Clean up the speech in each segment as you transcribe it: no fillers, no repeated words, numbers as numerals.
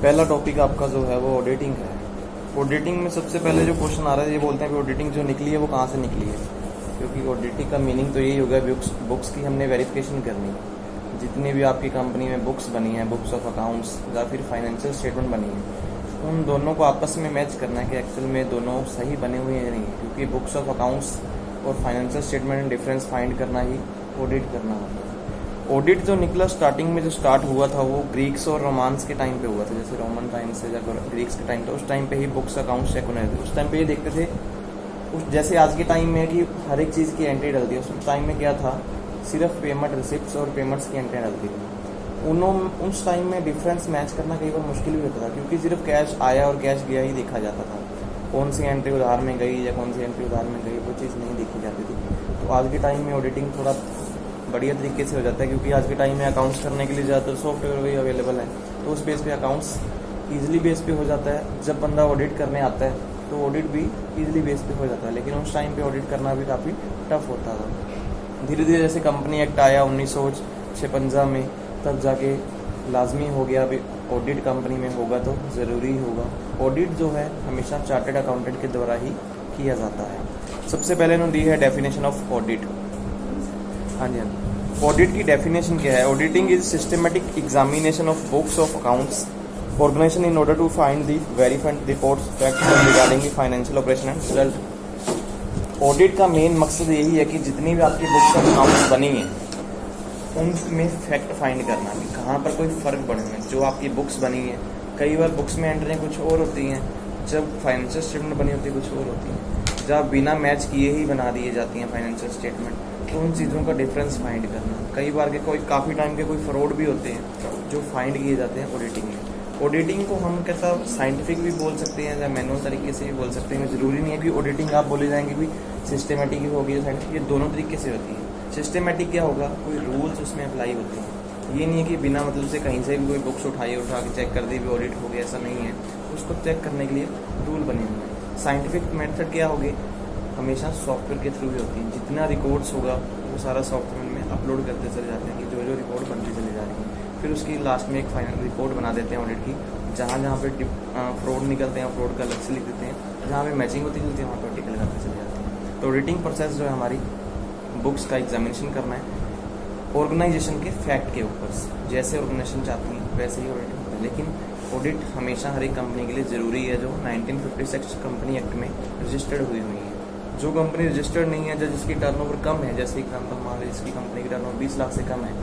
पहला टॉपिक आपका जो है वो ऑडिटिंग है। ऑडिटिंग में सबसे पहले जो क्वेश्चन आ रहा है ये बोलते हैं कि ऑडिटिंग जो निकली है वो कहाँ से निकली है, क्योंकि ऑडिटिंग का मीनिंग तो यही होगा बुक्स की हमने वेरिफिकेशन करनी है। जितनी भी आपकी कंपनी में बुक्स बनी हैं, बुक्स ऑफ अकाउंट्स या फिर फाइनेंशियल स्टेटमेंट बनी है, उन दोनों को आपस में मैच करना है कि एक्चुअल में दोनों सही बने हुए हैं या नहीं, क्योंकि बुक्स ऑफ अकाउंट्स और फाइनेंशियल स्टेटमेंट में डिफरेंस फाइंड करना ही ऑडिट करना होता है। ऑडिट जो निकला स्टार्टिंग में जो स्टार्ट हुआ था वो ग्रीक्स और रोमांस के टाइम पे हुआ था, जैसे रोमन टाइम से या ग्रीक्स के टाइम था, उस टाइम पे ही बुक्स अकाउंट्स चेक होने थे। उस टाइम पे ये देखते थे उस जैसे आज के टाइम में कि हर एक चीज़ की एंट्री डलती है, उस टाइम में क्या था, सिर्फ पेमेंट रिसिप्ट्स और पेमेंट्स की एंट्री डलती थी। उस टाइम में डिफरेंस मैच करना कई बार मुश्किल भी होता था, क्योंकि सिर्फ कैश आया और कैश गया ही देखा जाता था। कौन सी एंट्री उधार में गई या कौन सी एंट्री उधार में गई वो चीज़ नहीं देखी जाती थी। तो आज के टाइम में ऑडिटिंग थोड़ा बढ़िया तरीके से हो जाता है, क्योंकि आज के टाइम में अकाउंट्स करने के लिए ज़्यादातर सॉफ्टवेयर भी अवेलेबल है, तो उस बेस पे अकाउंट्स ईजिली बेस पे हो जाता है। जब बंदा ऑडिट करने आता है तो ऑडिट भी ईजिली बेस पे हो जाता है, लेकिन उस टाइम पे ऑडिट करना भी काफ़ी टफ होता था। धीरे धीरे जैसे कंपनी एक्ट आया 1956 में, तब जाके लाजमी हो गया अभी ऑडिट कंपनी में होगा तो ज़रूरी ही होगा। ऑडिट जो है हमेशा चार्टर्ड अकाउंटेंट के द्वारा ही किया जाता है। सबसे पहले इन्होंने दी है डेफिनेशन ऑफ ऑडिट। हाँ जी, हाँ जी। ऑडिट की डेफिनेशन क्या है? Auditing is systematic examination of books of accounts organisation in order to find the verified reports facts regarding the financial operation and result. Audit का मेन मकसद यही है कि जितनी भी आपकी बुक्स ऑफ अकाउंट्स बनी हैं उनमें फैक्ट फाइंड करना कि कहाँ पर कोई फ़र्क पड़े हैं। जो आपकी बुक्स बनी है, कई बार बुक्स में एंट्रियाँ कुछ और होती हैं, जब फाइनेंशियल स्टेटमेंट बनी होती है कुछ और होती हैं, जब बिना मैच किए ही बना दिए जाती हैं फाइनेंशियल स्टेटमेंट। तो उन चीज़ों का डिफरेंस फाइंड करना, कई बार के काफ़ी टाइम के कोई फ्रॉड भी होते हैं जो फाइंड किए जाते हैं ऑडिटिंग में। ऑडिटिंग को हम कैसा साइंटिफिक भी बोल सकते हैं या मैनुअल तरीके से भी बोल सकते हैं। ज़रूरी नहीं है कि ऑडिटिंग आप बोले जाएंगे भी सिस्टमेटिक ही होगी या साइंटिफिक, ये दोनों तरीके से होती है। सिस्टमेटिक क्या होगा, कोई रूल्स उसमें अप्लाई होते हैं। ये नहीं है कि बिना मतलब से कहीं से भी कोई बुक्स उठा के चेक कर दी भी ऑडिट हो गया, ऐसा नहीं है। उसको चेक करने के लिए रूल बने हुए हैं। साइंटिफिक मेथड क्या होगी, हमेशा सॉफ्टवेयर के थ्रू ही होती है। जितना रिकॉर्ड्स होगा वो सारा सॉफ्टवेयर में अपलोड करते चले जाते हैं कि जो जो रिपोर्ट बनती चली जा रही है। फिर उसकी लास्ट में एक फाइनल रिपोर्ट बना देते हैं ऑडिट की, जहाँ जहाँ पे फ्रॉड निकलते हैं फ्रॉड का अलग से लिख देते हैं, जहाँ पे मैचिंग होती चलती है वहाँ पर टिकल करते चले जाते हैं। तो ऑडिटिंग प्रोसेस जो है हमारी बुक्स का एग्जामिनेशन करना है ऑर्गेनाइजेशन के फैक्ट के ऊपर। जैसे ऑर्गेनाइजेशन चाहती है वैसे ही ऑडिट होता है, लेकिन ऑडिट हमेशा हर एक कंपनी के लिए ज़रूरी है जो 1956 कंपनी एक्ट में रजिस्टर्ड हुई है। जो कंपनी रजिस्टर्ड नहीं है, जिसकी टर्नओवर कम है, जैसे एग्जाम्पल मान लीजिए जिसकी कंपनी की टर्नओवर 20 लाख से कम है,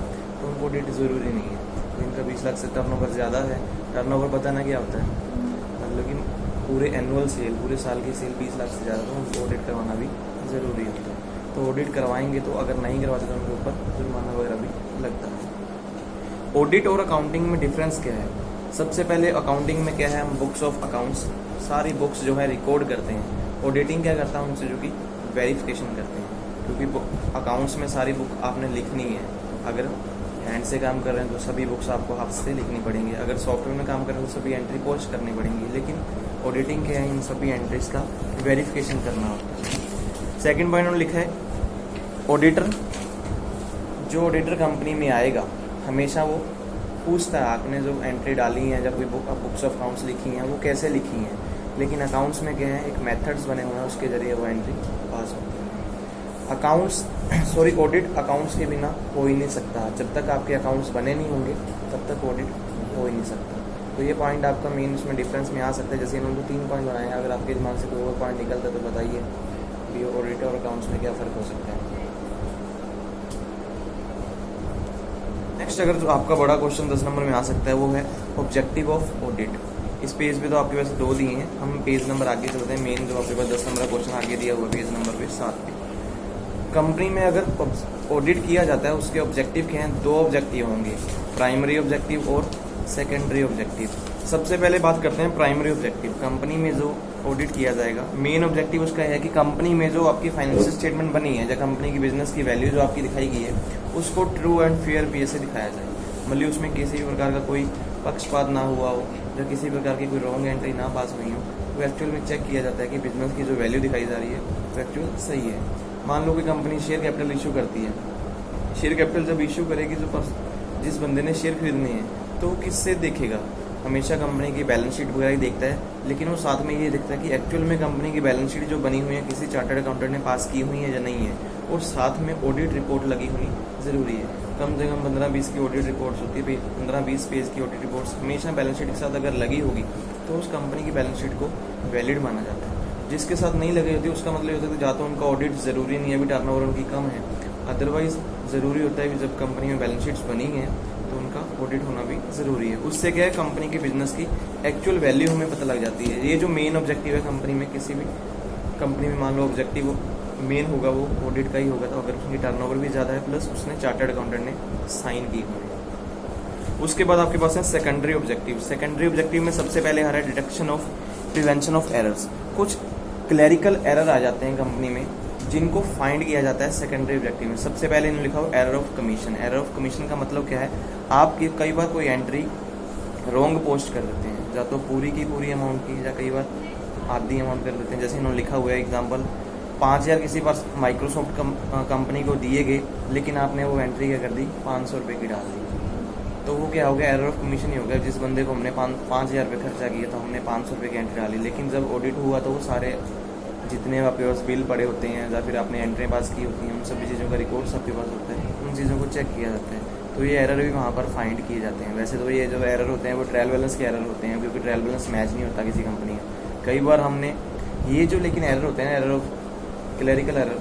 तो उनको ऑडिट ज़रूरी नहीं है। जिनका 20 लाख से टर्नओवर ज़्यादा है, टर्नओवर बताना क्या होता है, लेकिन पूरे एनुअल सेल, पूरे साल की सेल 20 लाख से ज़्यादा, तो उनको ऑडिट करवाना भी ज़रूरी होता है। तो ऑडिट करवाएंगे, तो अगर नहीं करवाते तो उनके ऊपर जुर्माना वगैरह भी लगता है। ऑडिट और अकाउंटिंग में डिफरेंस क्या है? सबसे पहले अकाउंटिंग में क्या है, हम बुक्स ऑफ अकाउंट्स सारी बुक्स जो है रिकॉर्ड करते हैं। ऑडिटिंग क्या करता है, उन चीज़ों की वेरिफिकेशन करते हैं, क्योंकि अकाउंट्स में सारी बुक आपने लिखनी है। अगर हैंड से काम कर रहे हैं तो सभी बुक्स आपको हाथ से लिखनी पड़ेंगी, अगर सॉफ्टवेयर में काम कर रहे हैं तो सभी एंट्री पोस्ट करनी पड़ेंगी। लेकिन ऑडिटिंग क्या है, इन सभी एंट्रीज का वेरिफिकेशन करना होता है। सेकेंड पॉइंट उन्होंने लिखा है ऑडिटर, जो ऑडिटर कंपनी में आएगा हमेशा वो पूछता है आपने जो एंट्री डाली है, जब कोई बुक्स ऑफ अकाउंट्स लिखी हैं वो कैसे लिखी हैं। लेकिन अकाउंट्स में क्या है, एक मेथड्स बने हुए हैं, उसके जरिए वो एंट्री पास होती है। ऑडिट अकाउंट्स के बिना हो ही नहीं सकता। जब तक आपके अकाउंट्स बने नहीं होंगे तब तक ऑडिट हो ही नहीं सकता। तो ये पॉइंट आपका मेन उसमें डिफरेंस में आ सकता है। जैसे इन्होंने 3 पॉइंट बनाए हैं, अगर आपके दिमाग से कोई और पॉइंट निकलता है तो बताइए भी ऑडिट और अकाउंट्स में क्या फ़र्क हो सकता है। नेक्स्ट अगर जो आपका बड़ा क्वेश्चन 10 नंबर में आ सकता है वो है ऑब्जेक्टिव ऑफ ऑडिट। इस पेज पे तो आपके पास 2 दिए हैं, हम पेज नंबर आगे चलते हैं। मेन जो आपके पास 10 नंबर का क्वेश्चन आगे दिया हुआ पेज नंबर पे 7 पे। कंपनी में अगर ऑडिट किया जाता है उसके ऑब्जेक्टिव क्या हैं? 2 ऑब्जेक्टिव होंगे, प्राइमरी ऑब्जेक्टिव और सेकेंडरी ऑब्जेक्टिव। सबसे पहले बात करते हैं प्राइमरी ऑब्जेक्टिव। कंपनी में जो ऑडिट किया जाएगा, मेन ऑब्जेक्टिव उसका है कि कंपनी में जो आपकी फाइनेंशियल स्टेटमेंट बनी है, या कंपनी की बिजनेस की वैल्यू जो आपकी दिखाई गई है, उसको ट्रू एंड फेयर वे से दिखाया जाए। मतलब उसमें किसी भी प्रकार का कोई पक्षपात ना हुआ हो, या किसी प्रकार की कोई रॉन्ग एंट्री ना पास हुई हो। तो एक्चुअल में चेक किया जाता है कि बिजनेस की जो वैल्यू दिखाई जा रही है वो एक्चुअल सही है। मान लो कोई कंपनी शेयर कैपिटल इशू करती है, शेयर कैपिटल जब इशू करेगी, जो जिस बंदे ने शेयर खरीदने हैं तो किससे देखेगा, हमेशा कंपनी की बैलेंस शीट वगैरह ही देखता है, लेकिन वो साथ में ये देखता है कि एक्चुअल में कंपनी की बैलेंस शीट जो बनी हुई है किसी चार्टर्ड अकाउंटेंट ने पास की हुई है या नहीं है, और साथ में ऑडिट रिपोर्ट लगी हुई ज़रूरी है। कम से कम 15-20 की ऑडिट रिपोर्ट्स होती है, 15-20 पेज की ऑडिट रिपोर्ट्स हमेशा बैलेंस शीट के साथ अगर लगी होगी तो उस कंपनी की बैलेंस शीट को वैलिड माना जाता है। जिसके साथ नहीं लगी होती उसका मतलब ये होता है कि या तो उनका ऑडिट ज़रूरी नहीं है, अभी टर्नओवर उनकी कम है, अदरवाइज ज़रूरी होता है कि जब कंपनी में बैलेंस शीट्स बनी हैं तो उनका ऑडिट होना भी ज़रूरी है। उससे क्या है, कंपनी के बिजनेस की एक्चुअल वैल्यू हमें पता लग जाती है। ये जो मेन ऑब्जेक्टिव है कंपनी में, किसी भी कंपनी में मान लो ऑब्जेक्टिव मेन होगा वो ऑडिट का ही होगा, तो अगर उसकी टर्नओवर भी ज़्यादा है प्लस उसने चार्टर्ड अकाउंटेंट ने साइन की हुई है। उसके बाद आपके पास है सेकेंडरी ऑब्जेक्टिव। सेकेंडरी ऑब्जेक्टिव में सबसे पहले आ रहा है detection of prevention of errors. कुछ क्लैरिकल एरर आ जाते हैं कंपनी में जिनको फाइंड किया जाता है सेकेंडरी ऑब्जेक्टिव में। सबसे पहले इन्होंने लिखा हो error of commission. Error of commission का मतलब क्या है, आप कई बार कोई एंट्री रॉन्ग पोस्ट कर देते हैं, या तो पूरी की पूरी अमाउंट की या कई बार आधी अमाउंट कर देते हैं। जैसे इन्होंने लिखा हुआ है एग्जाम्पल 5,000 किसी पास माइक्रोसॉफ्ट कंपनी को दिए गए, लेकिन आपने वो एंट्री क्या कर दी 500 रुपये की डाल दी, तो वो क्या हो गया, एरर ऑफ कमीशन ही हो गया। जिस बंदे को हमने 5,000 रुपये खर्चा किया तो हमने 500 रुपये की एंट्री डाली, लेकिन जब ऑडिट हुआ तो वो सारे जितने आपके पास बिल पड़े होते हैं या फिर आपने एंट्री पास की होती हैं उन सभी चीज़ों का रिकॉर्ड आपके पास होता है, उन चीज़ों को चेक किया जाता है, तो ये एरर भी वहाँ पर फाइंड किए जाते हैं। वैसे तो ये जो एरर होते हैं वो ट्रायल बैलेंस के एरर होते हैं, क्योंकि ट्रायल बैलेंस मैच नहीं होता किसी कंपनी का। कई बार हमने ये जो लेकिन एरर होते हैं, एरर ऑफ क्लैरिकल एरर,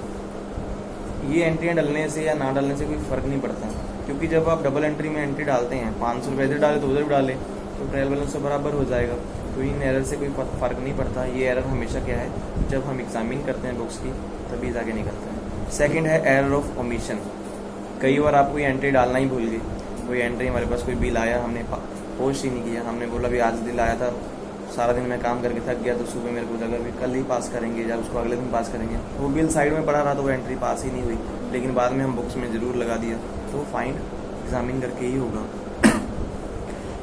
ये एंट्रियाँ डालने से या ना डालने से कोई फ़र्क नहीं पड़ता, क्योंकि जब आप डबल एंट्री में एंट्री डालते हैं 500 रुपये इधर डाले तो उधर भी डाले तो ट्रायल बैलेंस से बराबर हो जाएगा, तो इन एरर से कोई फ़र्क नहीं पड़ता। ये एरर हमेशा क्या है, जब हम एग्जामिन करते हैं बुक्स की तभी जाके निकलता है। सेकंड है एरर ऑफ ओमिशन। कई बार आप कोई एंट्री डालना ही भूल गए, कोई एंट्री हमारे पास कोई बिल आया हमने पोस्ट ही नहीं किया, हमने बोला भी आज बिल आया था, सारा दिन मैं काम करके थक गया तो सुबह मेरे को लगा भी कल ही पास करेंगे या उसको अगले दिन पास करेंगे, तो वो बिल साइड में पड़ा रहा तो वो एंट्री पास ही नहीं हुई, लेकिन बाद में हम बुक्स में ज़रूर लगा दिया, तो वो फाइंड एग्जामिन करके ही होगा।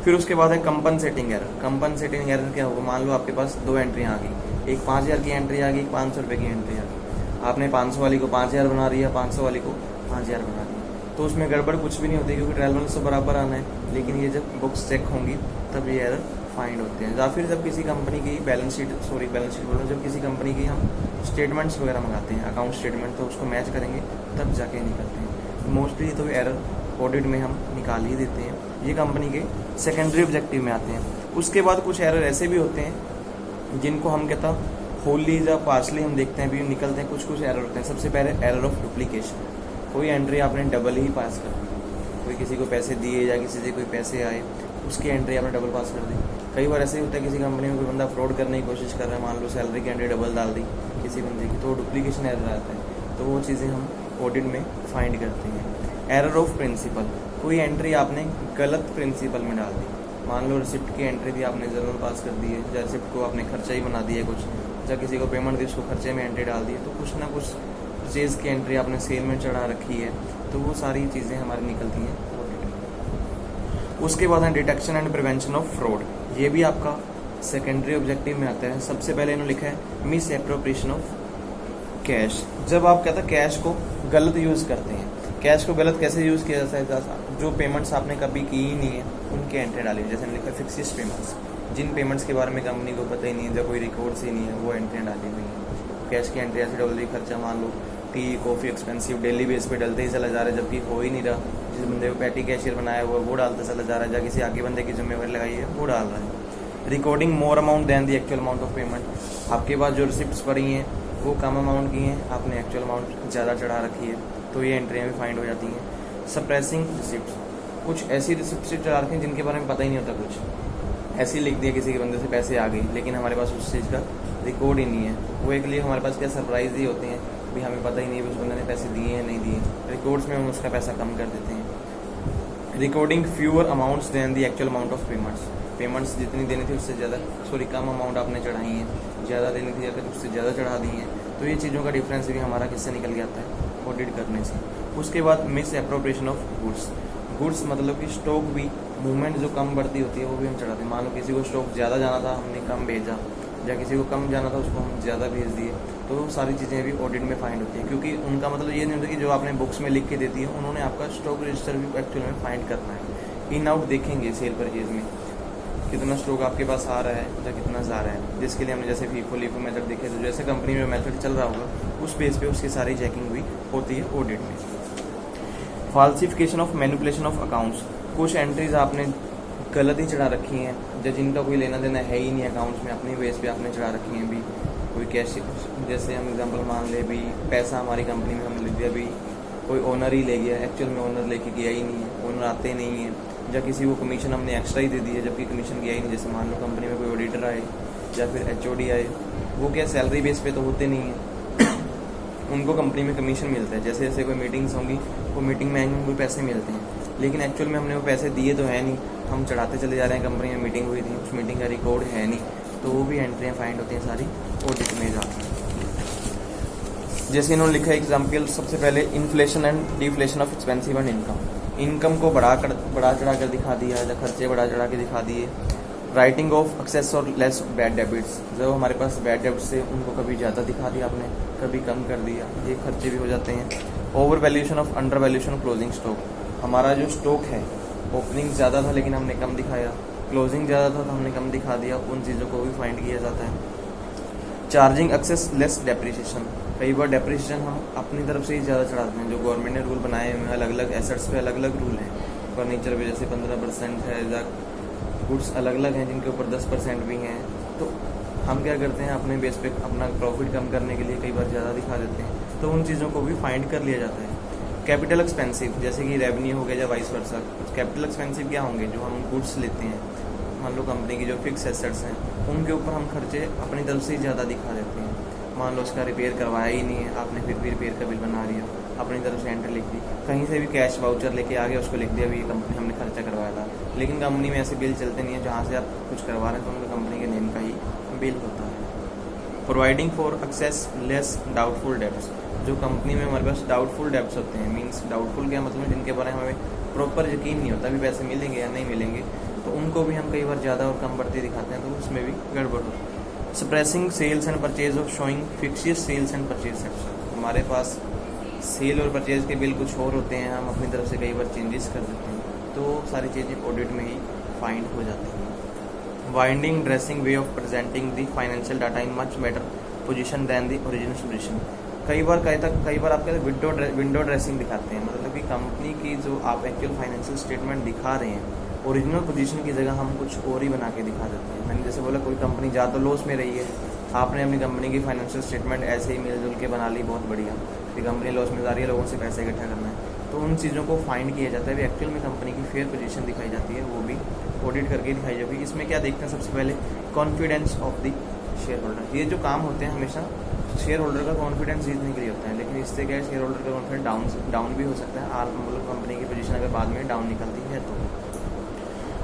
फिर उसके बाद है कंपनसेटिंग एरर। कंपनसेटिंग एरर क्या होगा, मान लो आपके पास 2 एंट्रियाँ आ गई, एक 5,000 की एंट्री आ गई, एक 500 रुपये की एंट्री आ गई। आपने 500 वाली को 5,000 बना दिया, 500 वाली को 5,000 बना दिया, तो उसमें गड़बड़ कुछ भी नहीं होती क्योंकि ट्रायल बैलेंस तो बराबर आना है, लेकिन ये जब बुक्स चेक होंगी तब ये एरर फाइंड होते हैं। या फिर जब किसी कंपनी की बैलेंस शीट बोल रहा हूँ, जब किसी कंपनी की हम स्टेटमेंट्स वगैरह मंगाते हैं, अकाउंट स्टेटमेंट, तो उसको मैच करेंगे तब जाके निकलते हैं। मोस्टली तो एरर ऑडिट में हम निकाल ही देते हैं, ये कंपनी के सेकेंडरी ऑब्जेक्टिव में आते हैं। उसके बाद कुछ एरर ऐसे भी होते हैं जिनको हम कहता होली या पार्सली हम देखते हैं भी निकलते हैं, कुछ एरर होते हैं। सबसे पहले एरर ऑफ डुप्लीकेशन। कोई एंट्री आपने डबल ही पास कर दी, कोई किसी को पैसे दिए या किसी से कोई पैसे आए उसकी एंट्री आपने डबल पास कर दी। कई बार ऐसे ही होता है किसी कंपनी में कोई बंदा फ्रॉड करने की कोशिश कर रहा है, मान लो सैलरी की एंट्री डबल डाल दी किसी बंदे की, तो डुप्लीकेशन एरर आता है, तो वो चीज़ें हम ऑडिट में फाइंड करते हैं। Error of principle. कोई एंट्री आपने गलत प्रिंसिपल में डाल दी, मान लो रिसिप्ट की एंट्री थी आपने जरूर पास कर दी है, या रिसिप्ट को आपने खर्चा ही बना दिया कुछ, या किसी को पेमेंट दी उसको खर्चे में एंट्री डाल दी है, तो कुछ ना कुछ परचेज़ की एंट्री आपने सेल में चढ़ा रखी है, तो वो सारी चीज़ें हमारी निकलती हैं ऑडिट। उसके बाद है detection and prevention of fraud. ये भी आपका सेकेंडरी ऑब्जेक्टिव में आता है। सबसे पहले इन्होंने लिखा है मिस एप्रोप्रिएशन ऑफ कैश। जब आप कहते हैं कैश को गलत यूज़ करते हैं, कैश को गलत कैसे यूज़ किया जाता है, जो पेमेंट्स आपने कभी की ही नहीं है उनके एंट्री डाली, जैसे लिखा फिक्सिस पेमेंट्स, जिन पेमेंट्स के बारे में कंपनी को पता ही नहीं है, जब कोई रिकॉर्ड्स ही नहीं है, वो एंट्री डाली हुई है। कैश की एंट्री ऐसे डल रही, खर्चा मान लो tea coffee expensive daily base पे डलते ही चला जा रहा है, जबकि हो ही नहीं रहा। जिस बंदे को पैटी कैशियर बनाया हुआ वो डालता चला जा रहा है, या किसी आगे बंदे की जिम्मेवारी लगाई है वो डाल रहा है। Recording more amount than the actual amount of payment. आपके पास जो रिसिप्ट्स पड़ी हैं वो कम अमाउंट की हैं, आपने एक्चुअल अमाउंट ज़्यादा चढ़ा रखी है, तो ये एंट्रियाँ भी फाइंड हो जाती हैं। Suppressing receipts. कुछ ऐसी रिसिप्ट्स चढ़ा रखी हैं जिनके बारे में पता ही नहीं होता, कुछ ऐसे ही लिख दिया किसी के बंदे से पैसे आ गए, लेकिन हमारे पास उस चीज़ का रिकॉर्ड ही नहीं है। वो एक लिए हमारे पास क्या सरप्राइज ही होते हैं, भी हमें पता ही नहीं है उस बंदे ने पैसे दिए हैं नहीं दिए, रिकॉर्ड्स में हम उसका पैसा कम कर देते हैं। Recording fewer amounts than the actual amount of payments जितनी देनी थी उससे ज़्यादा, कम अमाउंट आपने चढ़ाई है, ज़्यादा देनी थी अगर उससे ज़्यादा चढ़ा दी है, तो ये चीज़ों का डिफरेंस भी हमारा किससे निकल के आता है, ऑडिट करने से। उसके बाद मिस एप्रोप्रिएशन ऑफ गुड्स मतलब कि स्टॉक भी मूवमेंट जो कम बढ़ती होती है वो भी हम चढ़ाते हैं। मान लो किसी को स्टॉक ज़्यादा जाना था हमने कम भेजा, या किसी को कम जाना था उसको हम ज़्यादा भेज दिए, तो सारी चीज़ें भी ऑडिट में फाइंड होती हैं, क्योंकि उनका मतलब ये नहीं होता कि जो आपने बुक्स में लिख के देती है उन्होंने आपका स्टॉक रजिस्टर भी एक्चुअल में फाइंड करना है। इन आउट देखेंगे सेल परचेज में, कितना स्टॉक आपके पास आ रहा है या कितना जा रहा है, जिसके लिए हमने जैसे फीफो लीफो मेथड देखे, तो जैसे कंपनी में मेथड चल रहा होगा उस बेस पे उसकी सारी चेकिंग भी होती है ऑडिट में। Falsification of manipulation of accounts, कुछ एंट्रीज आपने गलत ही चढ़ा रखी हैं या जिनका कोई लेना देना है ही नहीं अकाउंट्स में, अपनी बेस पे आपने चढ़ा रखी हैं भी। कोई कैश, जैसे हम एग्जांपल मान ले भी पैसा हमारी कंपनी में हमने लिख दिया भी, कोई ओनर ही ले गया, एक्चुअल में ओनर लेके गया ही नहीं है, ओनर आते नहीं है, या किसी को कमीशन हमने एक्स्ट्रा ही दे दी है जबकि कमीशन गया ही नहीं। जैसे मान लो कंपनी में कोई ऑडिटर आए या फिर HOD आए, वो क्या सैलरी बेस पे तो होते नहीं है उनको कंपनी में कमीशन मिलता है। जैसे जैसे कोई मीटिंग्स होंगी वो मीटिंग में आएंगे उनको पैसे मिलते हैं, लेकिन एक्चुअल में हमने वो पैसे दिए तो है नहीं, हम चढ़ाते चले जा रहे हैं कंपनी में मीटिंग हुई थी, उस मीटिंग का रिकॉर्ड है नहीं, तो वो भी एंट्रियाँ फाइंड होती हैं सारी ऑडिट में जाकर। जैसे इन्होंने लिखा है एग्जाम्पल, सबसे पहले inflation and deflation of expensive and income को बढ़ा चढ़ा कर दिखा दिया या खर्चे बढ़ा चढ़ा के दिखा दिए। राइटिंग ऑफ एक्सेस और लेस बैड डेबिट्स, जो हमारे पास बैड डेबिट्स थे उनको कभी ज़्यादा दिखा दिया आपने, कभी कम कर दिया, ये खर्चे भी हो जाते हैं। Over valuation of under valuation closing stock, हमारा जो स्टॉक है ओपनिंग ज़्यादा था लेकिन हमने कम दिखाया, क्लोजिंग ज़्यादा था तो हमने कम दिखा दिया, उन चीज़ों को भी फाइंड किया जाता है। चार्जिंग एक्सेस लेस डेप्रिसिएशन, कई बार डेप्रिसिएशन हम अपनी तरफ से ही ज़्यादा चढ़ाते हैं, जो गवर्नमेंट ने रूल बनाए हुए हैं अलग अलग एसेट्स पे अलग अलग रूल हैं। फर्नीचर पे जैसे 15% है, या गुड्स अलग अलग हैं जिनके ऊपर 10% भी हैं, तो हम क्या करते हैं अपने बेस पे अपना प्रॉफिट कम करने के लिए कई बार ज़्यादा दिखा देते हैं, तो उन चीज़ों को भी फाइंड कर लिया जाता है। कैपिटल एक्सपेंसिव, जैसे कि रेवेन्यू हो गया या वाइस वर्सा। कैपिटल एक्सपेंसिव क्या होंगे, जो हम गुड्स लेते हैं, मान लो कंपनी की जो फिक्स एसेट्स हैं उनके ऊपर हम खर्चे अपनी तरफ से ही ज़्यादा दिखा देते हैं। मान लो उसका रिपेयर करवाया ही नहीं है आपने, फिर भी रिपेयर का बिल बना दिया, अपनी तरफ से एंट्री लिख दी, कहीं से भी कैश वाउचर लेके आ गया उसको लिख दिया भी ये कंपनी हमने खर्चा करवाया था, लेकिन कंपनी में ऐसे बिल चलते नहीं है जहाँ से आप कुछ करवा रहे हैं तो उनका कंपनी के नेम का ही बिल होता है। Providing for excess less doubtful debts, जो कंपनी में हमारे पास डाउटफुल डेब्ट्स होते हैं, मीन्स डाउटफुल क्या मतलब, जिनके बारे में हमें प्रॉपर यकीन नहीं होता भी पैसे मिलेंगे या नहीं मिलेंगे, तो उनको भी हम कई बार ज़्यादा और कम बढ़ते दिखाते हैं, तो उसमें भी गड़बड़ होती है। Suppressing sales and purchase of showing fictitious sales and purchase section, हमारे पास सेल और परचेज के बिल कुछ और होते हैं, हम अपनी तरफ से कई बार चेंजेस कर देते हैं, तो सारी चीज़ें ऑडिट में ही फाइंड हो जाती हैं। Window dressing way of presenting the financial data in much better position than the original position, कई बार आपके विंडो ड्रेसिंग दिखाते हैं, मतलब कि कंपनी की जो आप एक्चुअल फाइनेंशियल स्टेटमेंट दिखा रहे हैं ओरिजिनल पोजीशन की जगह हम कुछ और ही बना के दिखा देते हैं। मैंने जैसे बोला कोई कंपनी जा तो लॉस में रही है, आपने अपनी कंपनी की फाइनेंशियल स्टेटमेंट ऐसे ही मिलजुल के बना ली, बहुत बढ़िया, कि कंपनी लॉस में जा रही है, लोगों से पैसे इकट्ठा करना है, तो उन चीज़ों को फाइंड किया जाता है, एक्चुअल में कंपनी की फेयर पोजीशन दिखाई जाती है, वो भी ऑडिट करके दिखाई जाती है। इसमें क्या देखते हैं, सबसे पहले confidence of the share holder, ये जो काम होते हैं हमेशा शेयर होल्डर का कॉन्फिडेंस जीतने के लिए होता है, लेकिन इससे क्या है शेयर होल्डर का कॉन्फिडेंस डाउन भी हो सकता है, आप मतलब कंपनी की पोजीशन अगर बाद में डाउन निकलती है तो।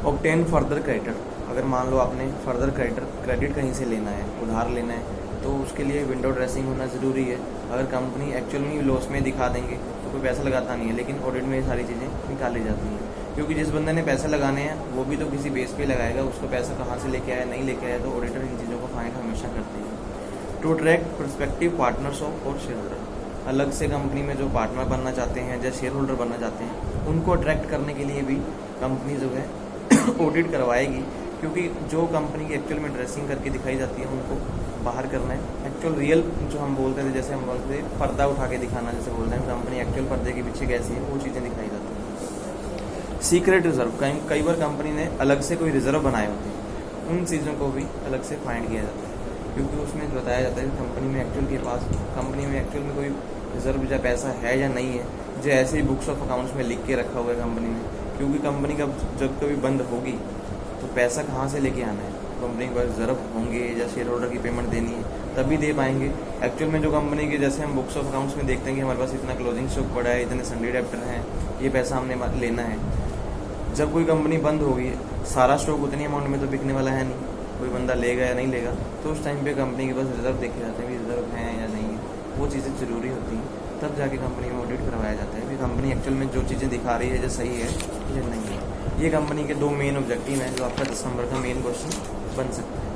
ऑब्टेन फर्दर क्रेडिट, अगर मान लो आपने फर्दर क्रेडिट कहीं से लेना है, उधार लेना है, तो उसके लिए विंडो ड्रेसिंग होना ज़रूरी है। अगर कंपनी एक्चुअल में लॉस में दिखा देंगे तो कोई पैसा लगाता नहीं है, लेकिन ऑडिट में ये सारी चीज़ें निकाली जाती हैं, क्योंकि जिस बंदे ने पैसे लगाने हैं वो भी तो किसी बेस पे लगाएगा, उसको पैसा कहाँ से लेके आया नहीं लेके आया, तो ऑडिटर इन चीज़ों को फाइंड हमेशा करते हैं। To attract prospective partners of और शेयर होल्डर, अलग से कंपनी में जो पार्टनर बनना चाहते हैं या शेयर होल्डर बनना चाहते हैं उनको अट्रैक्ट करने के लिए भी कंपनी जो है ऑडिट करवाएगी, क्योंकि जो कंपनी की एक्चुअल में ड्रेसिंग करके दिखाई जाती है उनको बाहर करना है। एक्चुअल रियल जो हम बोलते थे, जैसे हम बोलते थे पर्दा उठा के दिखाना, जैसे बोलते हैं कंपनी एक्चुअल पर्दे के पीछे कैसी है, वो चीज़ें दिखाई जाती हैं। सीक्रेट रिजर्व, कई बार कंपनी ने अलग से कोई रिजर्व बनाए होते हैं, उन चीज़ों को भी अलग से फाइंड किया जाता है, क्योंकि उसमें बताया जाता है कि कंपनी में एक्चुअल में कोई रिजर्व या पैसा है या नहीं है, जो ऐसे ही बुक्स ऑफ अकाउंट्स में लिख के रखा हुआ है कंपनी ने, क्योंकि कंपनी का जब कभी बंद होगी तो पैसा कहाँ से लेके आना है, कंपनी के पास रिजर्व होंगे या शेयर होल्डर की पेमेंट देनी है तभी दे पाएंगे। एक्चुअल में जो कंपनी के जैसे हम बुक्स ऑफ अकाउंट्स में देखते हैं कि हमारे पास इतना क्लोजिंग स्टॉक पड़ा है, इतने सन्डे डेब्टर हैं, ये पैसा हमने लेना है, जब कोई कंपनी बंद होगी सारा स्टॉक उतनी अमाउंट में तो बिकने वाला है नहीं, कोई बंदा लेगा या नहीं लेगा, तो उस टाइम पे कंपनी के पास रिजर्व देखे जाते हैं कि रिजर्व हैं या नहीं है, वो चीज़ें ज़रूरी होती हैं, तब जाके कंपनी में ऑडिट करवाया जाता है कि कंपनी एक्चुअल में जो चीज़ें दिखा रही है जो सही है या नहीं है। ये कंपनी के 2 मेन ऑब्जेक्टिव हैं जो आपका 10 नंबर का मेन क्वेश्चन बन सकता है।